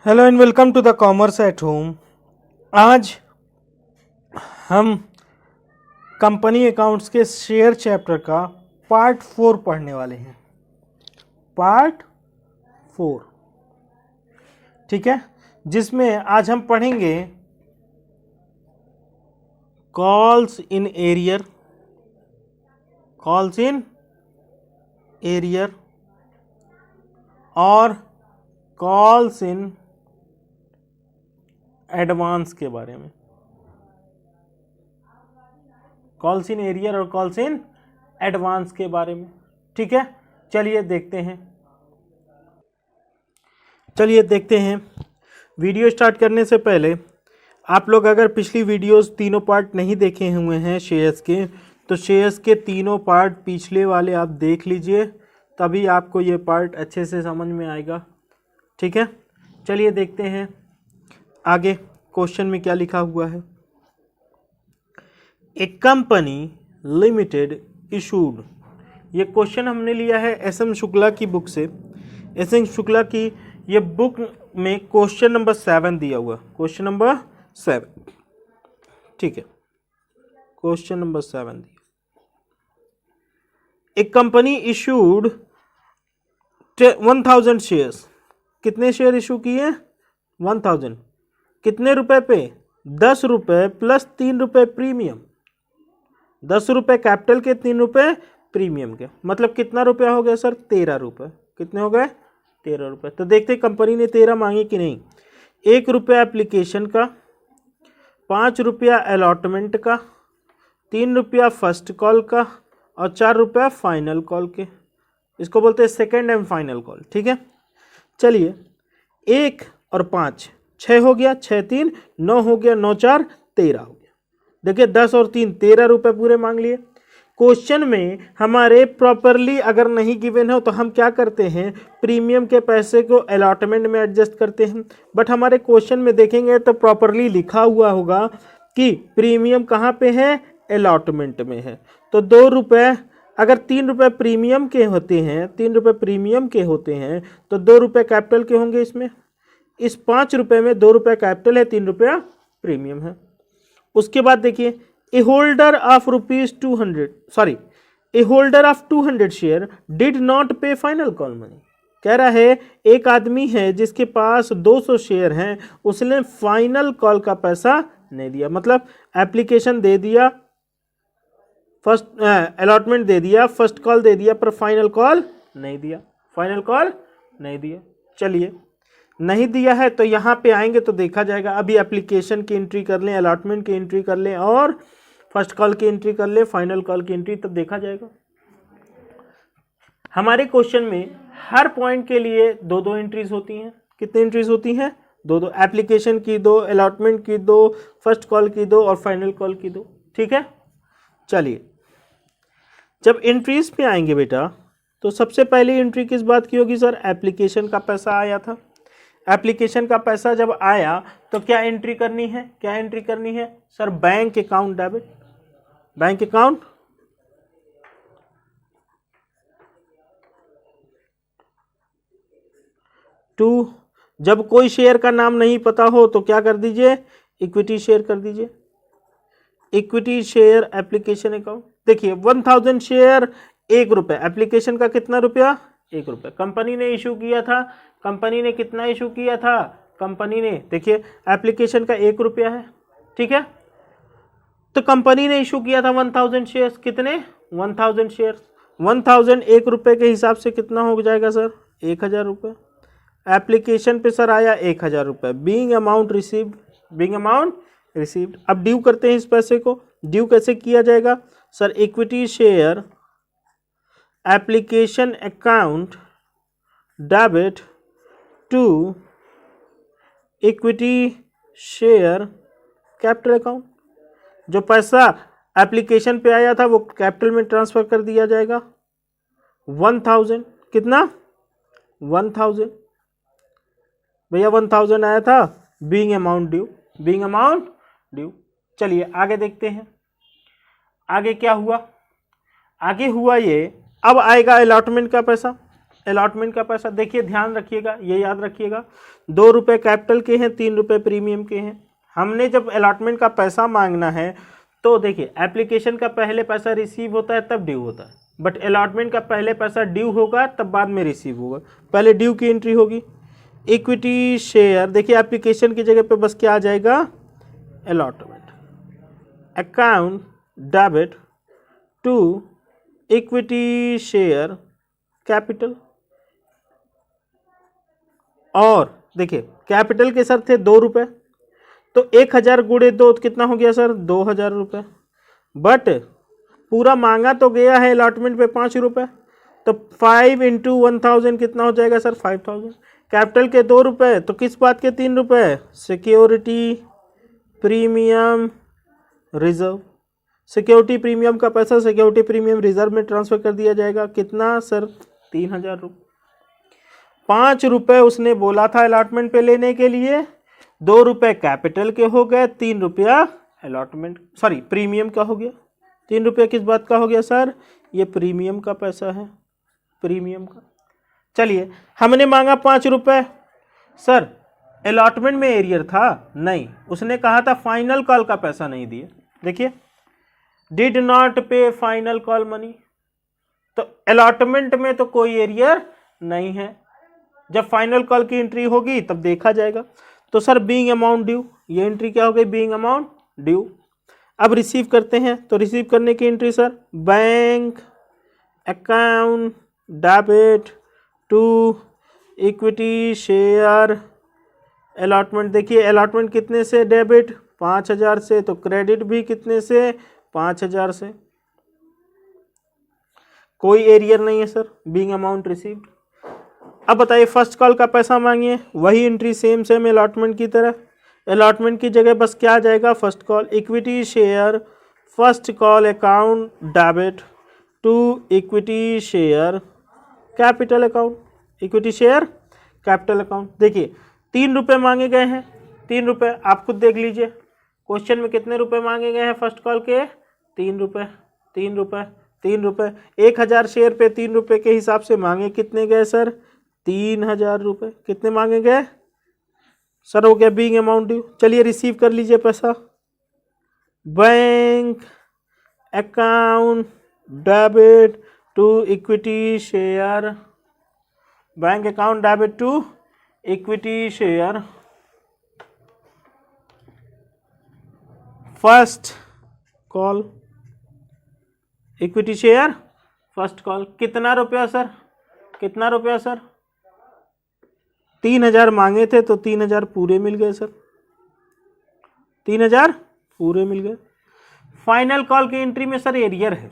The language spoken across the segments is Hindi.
Hello and welcome to the commerce at home. आज हम कंपनी अकाउंट्स के शेयर चैप्टर का पार्ट 4 पढ़ने वाले हैं। पार्ट 4, ठीक है, जिसमें आज हम पढ़ेंगे कॉल्स इन एरियर, और कॉल्स इन एडवांस के बारे में। कॉल्स इन एरियर और कॉल्स इन एडवांस के बारे में, ठीक है। चलिए देखते हैं। वीडियो स्टार्ट करने से पहले आप लोग अगर पिछली वीडियोस तीनों पार्ट नहीं देखे हुए हैं शेयर्स के, तो शेयर्स के तीनों पार्ट पिछले वाले आप देख लीजिए, तभी आपको ये पार्ट अच्छे से समझ में आएगा, ठीक है। चलिए देखते हैं आगे क्वेश्चन में क्या लिखा हुआ है। ए कंपनी लिमिटेड इशूड, ये क्वेश्चन हमने लिया है एस.एम. शुक्ला की बुक से। एस.एम. शुक्ला की ये बुक में क्वेश्चन नंबर 7 दिया हुआ, क्वेश्चन नंबर 7, ठीक है, क्वेश्चन नंबर 7 दिया। ए कंपनी इशूड 1000 शेयर्स, कितने शेयर इशू किए? 1000, कितने रुपए पे? 10 रुपए प्लस 3 रुपए प्रीमियम, 10 रुपए कैपिटल के, 3 रुपए प्रीमियम के, मतलब कितना रुपया हो गया सर? 13 रुपए। कितने हो गए? 13 रुपए। तो देखते कंपनी ने 13 मांगे कि नहीं। 1 रुपया एप्लीकेशन का, 5 रुपया अलॉटमेंट का, 3 रुपया फर्स्ट कॉल का और 4 रुपया फाइनल कॉल के। इसको बोलते हैं सेकेंड एंड फाइनल कॉल, ठीक है। चलिए 1 और 5 6 हो गया, 6 3 9 हो गया, 9 4 13 हो गया। देखिए 10 और 3 13 रुपए पूरे मांग लिए। क्वेश्चन में हमारे प्रॉपरली अगर नहीं गिवन हो तो हम क्या करते हैं, प्रीमियम के पैसे को अलॉटमेंट में एडजस्ट करते हैं। बट हमारे क्वेश्चन में देखेंगे तो प्रॉपरली लिखा हुआ होगा कि प्रीमियम कहाँ पे है? अलॉटमेंट में है। तो 2 रुपए, अगर 3 रुपए प्रीमियम के होते हैं, 3 रुपए प्रीमियम के होते हैं तो 2 रुपए कैपिटल के होंगे इसमें। इस 5 रुपए में 2 रुपए कैपिटल है, 3 रुपया प्रीमियम है। उसके बाद देखिए a holder of 200 share did not pay final call money. कह रहा है एक आदमी है जिसके पास 200 शेयर हैं, उसने फाइनल कॉल का पैसा नहीं दिया, मतलब एप्लीकेशन दे दिया, फर्स्ट अलॉटमेंट दे दिया, फर्स्ट कॉल दे दिया, पर फाइनल कॉल नहीं दिया, फाइनल कॉल नहीं दिया। चलिए नहीं दिया है तो यहाँ पे आएंगे तो देखा जाएगा। अभी एप्लीकेशन की एंट्री कर लें, अलॉटमेंट की एंट्री कर लें और फर्स्ट कॉल की एंट्री कर लें, फाइनल कॉल की एंट्री, तब देखा जाएगा। हमारे क्वेश्चन में हर पॉइंट के लिए 2-2 एंट्रीज होती हैं। कितनी एंट्रीज होती हैं? 2-2। एप्लीकेशन की 2, अलॉटमेंट की 2, फर्स्ट कॉल की 2 और फाइनल कॉल की 2, ठीक है। चलिए जब एंट्रीज पे आएंगे बेटा, तो सबसे पहली एंट्री किस बात की होगी सर? एप्लीकेशन का पैसा आया था। एप्लीकेशन का पैसा जब आया तो क्या एंट्री करनी है? क्या एंट्री करनी है sir? Bank account debit, bank account, to, जब कोई शेयर का नाम नहीं पता हो तो क्या कर दीजिए? इक्विटी शेयर कर दीजिए, इक्विटी शेयर एप्लीकेशन अकाउंट। देखिए 1000 शेयर 1 रुपए, एप्लीकेशन का कितना रुपया? 1 रुपए। कंपनी ने इशू किया था, कंपनी ने कितना इशू किया था? कंपनी ने, देखिए एप्लीकेशन का 1 रुपया है, ठीक है। तो कंपनी ने इशू किया था 1000 शेयर्स, कितने? 1000 शेयर्स। 1000 1 रुपए के हिसाब से कितना हो जाएगा सर? 1000 रुपये। एप्लीकेशन पे सर आया 1000 रुपये, being amount received, being amount received. अब ड्यू करते हैं इस पैसे को। ड्यू कैसे किया जाएगा sir? Equity share application account debit to equity share capital account. जो पैसा एप्लीकेशन पे आया था वो कैपिटल में ट्रांसफर कर दिया जाएगा। 1000, कितना? 1000 भैया, 1000 आया था, being amount due, being amount due. चलिए आगे देखते हैं आगे क्या हुआ। आगे हुआ ये, अब आएगा अलॉटमेंट का पैसा। अलॉटमेंट का पैसा। देखिए ध्यान रखिएगा, ये याद रखिएगा, 2 रुपये कैपिटल के हैं, 3 रुपये प्रीमियम के हैं। हमने जब अलॉटमेंट का पैसा मांगना है तो देखिए एप्लीकेशन का पहले पैसा रिसीव होता है तब ड्यू होता है, बट अलॉटमेंट का पहले पैसा ड्यू होगा तब बाद में रिसीव होगा। पहले ड्यू की एंट्री होगी। इक्विटी शेयर, देखिए एप्लीकेशन की जगह पे बस क्या आ जाएगा, allotment. Account debit to equity share capital. और देखिए कैपिटल के सर थे 2 रुपये, तो 1000 गुणे 2 कितना हो गया सर, 2000 रुपये। बट पूरा मांगा तो गया है अलॉटमेंट पे 5 रुपये, तो 5 इंटू 1000 कितना हो जाएगा सर, 5000। कैपिटल के 2 रुपये, तो किस बात के 3 रुपये, security premium reserve. Security premium का पैसा सिक्योरिटी प्रीमियम रिजर्व में ट्रांसफर कर दिया जाएगा। कितना सर, 3000 रुपये। 5 रुपये उसने बोला था अलॉटमेंट पे लेने के लिए, 2 रुपये कैपिटल के हो गए, 3 रुपया अलॉटमेंट सॉरी प्रीमियम का हो गया। 3 रुपये किस बात का हो गया सर, ये प्रीमियम का पैसा है, प्रीमियम का। चलिए हमने मांगा 5 रुपये, सर अलॉटमेंट में एरियर था नहीं, उसने कहा था फाइनल कॉल का पैसा नहीं दिए। देखिए did not pay final call money, तो अलॉटमेंट में तो कोई एरियर नहीं है, जब फाइनल कॉल की एंट्री होगी तब देखा जाएगा। तो सर बीइंग अमाउंट ड्यू, ये एंट्री क्या हो गई, बीइंग अमाउंट ड्यू। अब रिसीव करते हैं, तो रिसीव करने की entry sir bank account debit to equity share allotment. देखिए अलॉटमेंट कितने से डेबिट, 5000 से, तो क्रेडिट भी कितने से, 5000 से। कोई एरियर नहीं है सर, बीइंग अमाउंट रिसीव्ड। अब बताइए फर्स्ट कॉल का पैसा मांगिए, वही एंट्री सेम अलॉटमेंट की तरह। अलॉटमेंट की जगह बस क्या आ जाएगा, first call equity share first call account debit to equity share capital account, equity share capital account. देखिए 3 रुपये मांगे गए हैं, 3 रुपये आप खुद देख लीजिए क्वेश्चन में कितने रुपए मांगे गए हैं फर्स्ट कॉल के, 3 रुपये, 3 रुपये, 3 रुपये। 1000 शेयर पे 3 रुपये के हिसाब से मांगे कितने गए सर, 3000 रुपये। कितने मांगे गए सर, हो गया बीइंग अमाउंट ड्यू। चलिए रिसीव कर लीजिए पैसा, bank account debit to equity share, bank account debit to equity share first call, equity share first call. कितना रुपया सर, कितना रुपया सर, 3000 मांगे थे तो 3000 पूरे मिल गए सर, 3000 पूरे मिल गए। फाइनल कॉल की एंट्री में सर एरियर है,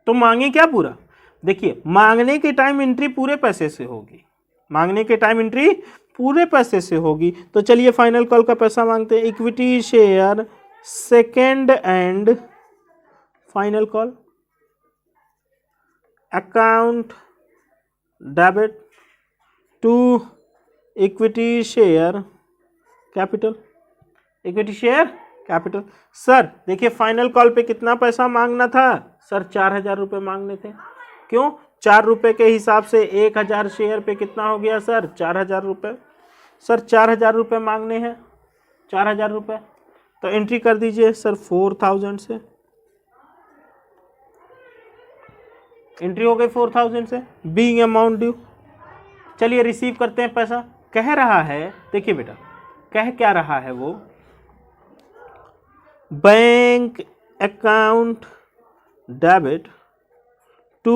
तो मांगे क्या पूरा। देखिए मांगने के टाइम एंट्री पूरे पैसे से होगी, मांगने के टाइम एंट्री पूरे पैसे से होगी। तो चलिए फाइनल कॉल का पैसा मांगते हैं, equity share second and final call account debit to equity share capital, equity share capital. Sir देखिए फाइनल कॉल पे कितना पैसा मांगना था सर, 4000 रुपये मांगने थे। क्यों, 4 रुपये के हिसाब से 1000 शेयर पे कितना हो गया सर, 4000 रुपये। सर 4000 रुपये मांगने हैं, 4000 रुपये, तो एंट्री कर दीजिए सर 4000 से, एंट्री हो गई 4000 से, बीइंग अमाउंट ड्यू। चलिए रिसीव करते हैं पैसा। कह रहा है, देखिए बेटा कह क्या रहा है वो, bank account debit to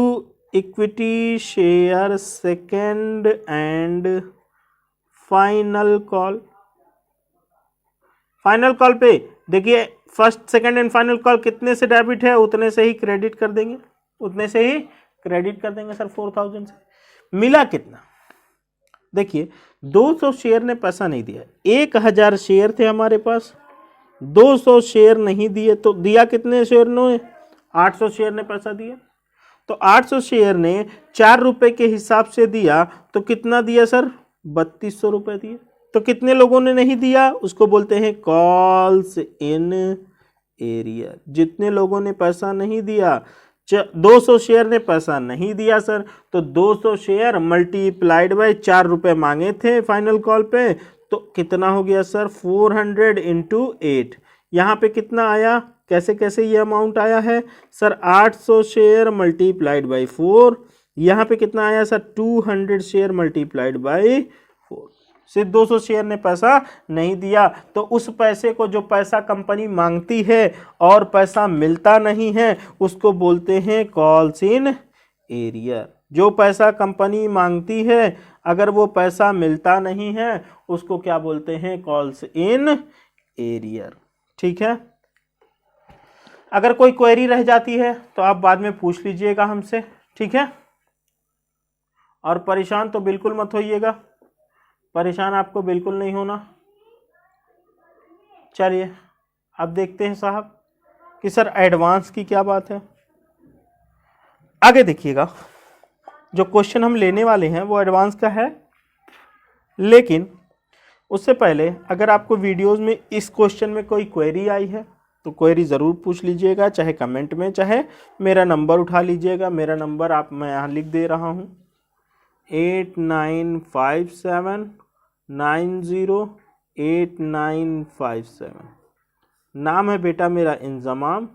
equity share second and final call. Final call पे देखिए first second and final call कितने से डेबिट है उतने से ही क्रेडिट कर देंगे, उतने से ही क्रेडिट कर देंगे सर 4000 से। मिला कितना, देखिए 200 शेयर ने पैसा नहीं दिया, 1000 शेयर थे हमारे पास, 200 शेयर नहीं दिए, तो दिया कितने शेयर ने, 800 शेयर ने पैसा दिया। तो 800 शेयर ने 4 रुपये के हिसाब से दिया, तो कितना दिया सर, 3200 रुपये दिए। तो कितने लोगों ने नहीं दिया, उसको बोलते हैं कॉल्स इन एरियर। जितने लोगों ने पैसा नहीं दिया 200 शेयर ने पैसा नहीं दिया सर, तो 200 शेयर मल्टीप्लाइड बाय 4 रुपये मांगे थे फाइनल कॉल पे, तो कितना हो गया सर 400 इंटू 8। यहाँ पे कितना आया, कैसे कैसे ये अमाउंट आया है सर, 800 शेयर मल्टीप्लाइड बाई 4, यहाँ पे कितना आया सर 200 शेयर मल्टीप्लाइड बाई 4। सिर्फ 200 शेयर ने पैसा नहीं दिया, तो उस पैसे को, जो पैसा कंपनी मांगती है और पैसा मिलता नहीं है, उसको बोलते हैं कॉल्स इन एरियर। जो पैसा कंपनी मांगती है अगर वो पैसा मिलता नहीं है उसको क्या बोलते हैं, कॉल्स इन एरियर। ठीक है, अगर कोई क्वेरी रह जाती है तो आप बाद में पूछ लीजिएगा हमसे, ठीक है। और परेशान तो बिल्कुल मत होइएगा, परेशान आपको बिल्कुल नहीं होना। चलिए अब देखते हैं साहब कि सर एडवांस की क्या बात है। आगे देखिएगा, जो क्वेश्चन हम लेने वाले हैं वो एडवांस का है, लेकिन उससे पहले अगर आपको वीडियोस में इस क्वेश्चन में कोई क्वेरी आई है तो क्वेरी ज़रूर पूछ लीजिएगा, चाहे कमेंट में, चाहे मेरा नंबर उठा लीजिएगा। मेरा नंबर मैं यहाँ लिख दे रहा हूँ 8957908957। नाम है बेटा मेरा इंजमाम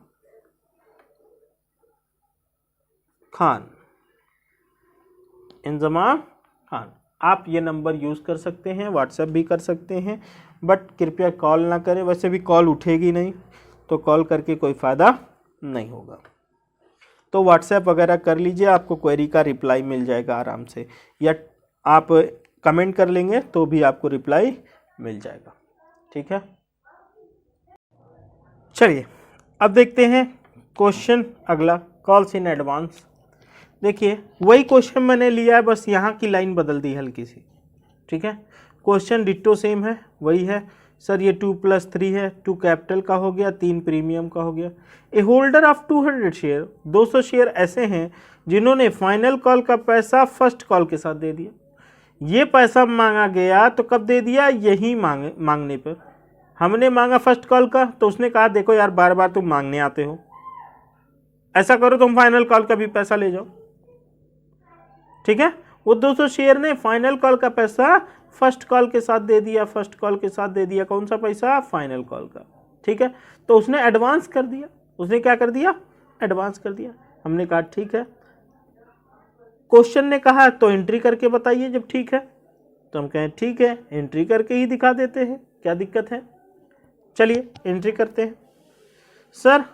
खान, इंजमाम खान। आप ये नंबर यूज़ कर सकते हैं, व्हाट्सएप भी कर सकते हैं, बट कृपया कॉल ना करें, वैसे भी कॉल उठेगी नहीं तो कॉल करके कोई फ़ायदा नहीं होगा। तो व्हाट्सएप वगैरह कर लीजिए, आपको क्वेरी का रिप्लाई मिल जाएगा आराम से, या आप कमेंट कर लेंगे तो भी आपको रिप्लाई मिल जाएगा। ठीक है, चलिए अब देखते हैं क्वेश्चन अगला, कॉल्स इन एडवांस। देखिए वही क्वेश्चन मैंने लिया है, बस यहाँ की लाइन बदल दी हल्की सी। ठीक है, क्वेश्चन डिट्टो सेम है, वही है सर। ये 2 + 3 है, 2 कैपिटल का हो गया, 3 प्रीमियम का हो गया। ए होल्डर ऑफ 200 शेयर, 200 शेयर ऐसे हैं जिन्होंने फाइनल कॉल का पैसा फर्स्ट कॉल के साथ दे दिया। ये पैसा मांगा गया तो कब दे दिया, यही मांगने पर। हमने मांगा फर्स्ट कॉल का तो उसने कहा देखो यार बार बार तुम मांगने आते हो, ऐसा करो तुम फाइनल कॉल का भी पैसा ले जाओ। ठीक है, वो 200 शेयर ने फाइनल कॉल का पैसा फर्स्ट कॉल के साथ दे दिया, फर्स्ट कॉल के साथ दे दिया। कौन सा पैसा, फाइनल कॉल का। ठीक है, तो उसने एडवांस कर दिया, उसने क्या कर दिया, एडवांस कर दिया। हमने कहा ठीक है, क्वेश्चन ने कहा तो एंट्री करके बताइए जब ठीक है, तो हम कहें ठीक है, एंट्री करके ही दिखा देते हैं, क्या दिक्कत है। चलिए एंट्री करते हैं। सर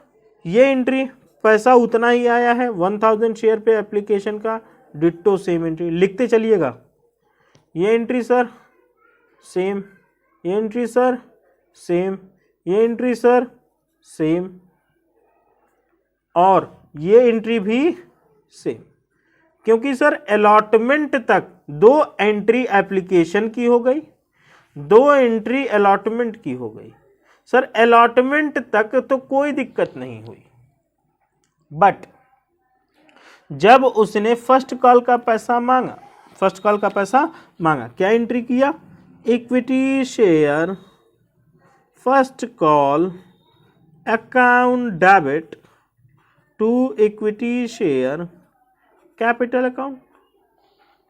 ये एंट्री पैसा उतना ही आया है 1000 शेयर पे एप्लीकेशन का, डिट्टो सेम एंट्री लिखते चलिएगा। ये एंट्री सर सेम, ये एंट्री सर सेम, ये एंट्री सर सेम, और ये एंट्री भी सेम, क्योंकि सर अलॉटमेंट तक 2 एंट्री एप्लीकेशन की हो गई, 2 एंट्री अलॉटमेंट की हो गई। सर अलॉटमेंट तक तो कोई दिक्कत नहीं हुई, बट जब उसने फर्स्ट कॉल का पैसा मांगा, फर्स्ट कॉल का पैसा मांगा, क्या एंट्री किया, equity share first call account debit to equity share capital account,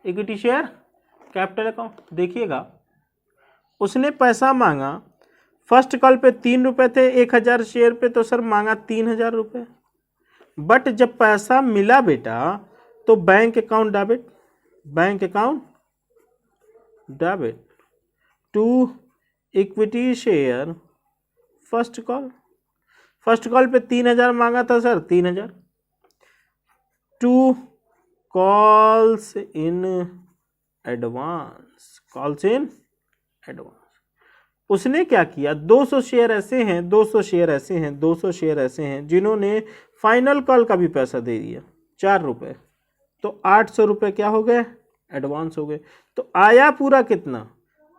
equity share capital account. देखिएगा उसने पैसा मांगा, फर्स्ट कॉल पे 3 रुपये थे, 1000 शेयर पे, तो सर मांगा 3000 रुपये। बट जब पैसा मिला बेटा तो bank account debit, bank account debit to equity share first call, first call पे 3000 मांगा था sir, 3000 to calls in advance, calls in advance. उसने क्या किया, 200 शेयर ऐसे हैं, 200 शेयर ऐसे हैं, 200 शेयर ऐसे हैं जिन्होंने फाइनल कॉल का भी पैसा दे दिया 4 रुपये, तो 800 रुपये क्या हो गए, एडवांस हो गए। तो आया पूरा कितना,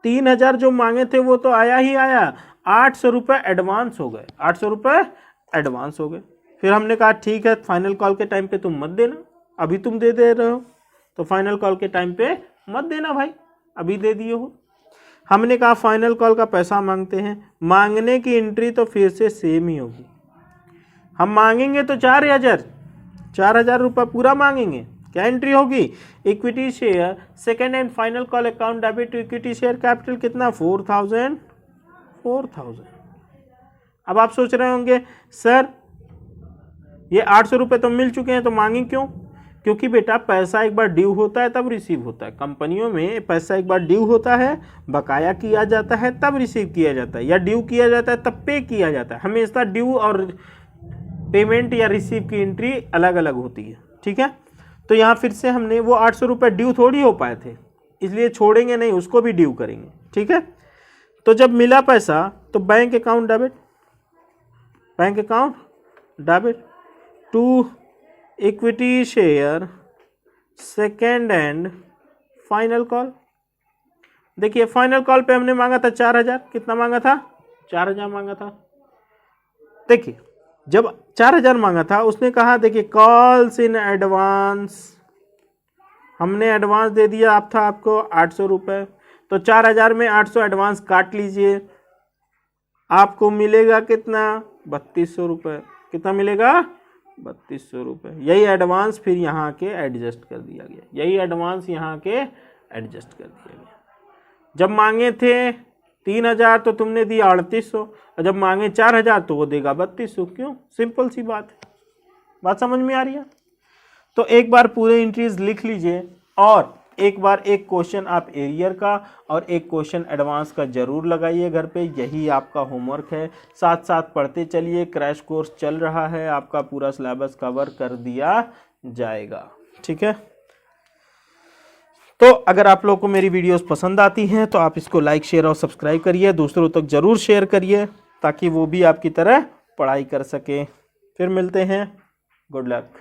3000 जो मांगे थे वो तो आया ही आया, 800 रुपये एडवांस हो गए, 800 रुपये एडवांस हो गए। फिर हमने कहा ठीक है, फाइनल कॉल के टाइम पे तुम मत देना, अभी तुम दे रहे हो तो फाइनल कॉल के टाइम पे मत देना भाई, अभी दे दिए हो। हमने कहा फाइनल कॉल का पैसा मांगते हैं, मांगने की एंट्री तो फिर से सेम ही होगी। हम मांगेंगे तो 4000, 4,000 रुपये पूरा मांगेंगे। क्या एंट्री होगी? Equity share second and final call account debit to equity share capital कितना? 4,000। अब आप सोच रहे होंगे सर ये 800 रुपये तो मिल चुके हैं तो मांगी क्यों? क्योंकि बेटा पैसा एक बार ड्यू होता है तब रिसीव होता है। कंपनियों में पैसा एक बार ड्यू होता है, बकाया किया जाता है तब रिसीव किया जाता है, या ड्यू किया जाता है तब पे किया जाता है। हमेशा ड्यू और पेमेंट या रिसीव की एंट्री अलग अलग होती है। ठीक है, तो यहाँ फिर से हमने वो 800 रुपये ड्यू थोड़ी हो पाए थे, इसलिए छोड़ेंगे नहीं, उसको भी ड्यू करेंगे। ठीक है, तो जब मिला पैसा तो bank account debit to equity share second and final call. देखिए फाइनल कॉल पे हमने मांगा था 4,000। कितना मांगा था? 4,000 मांगा था। देखिए जब 4,000 मांगा था उसने कहा देखिए कॉल्स इन एडवांस, हमने एडवांस दे दिया आप था आपको 800 रुपये, तो 4,000 में 800 एडवांस काट लीजिए, आपको मिलेगा कितना? 3,200 रुपये। कितना मिलेगा? 3,200 रुपये। यही एडवांस फिर यहाँ के एडजस्ट कर दिया गया। जब मांगे थे 3,000 तो तुमने दिया 3,800, और जब मांगे 4,000 तो वो देगा 3,200। क्यों? सिंपल सी बात है। बात समझ में आ रही है? तो एक बार पूरे एंट्रीज लिख लीजिए, और एक बार एक क्वेश्चन आप एरियर का और एक क्वेश्चन एडवांस का जरूर लगाइए घर पे। यही आपका होमवर्क है। साथ साथ पढ़ते चलिए, क्रैश कोर्स चल रहा है, आपका पूरा सिलेबस कवर कर दिया जाएगा। ठीक है, तो अगर आप लोगों को मेरी वीडियोस पसंद आती हैं तो आप इसको लाइक शेयर और सब्सक्राइब करिए, दूसरों तक जरूर शेयर करिए ताकि वो भी आपकी तरह पढ़ाई कर सके। फिर मिलते हैं, गुड लक।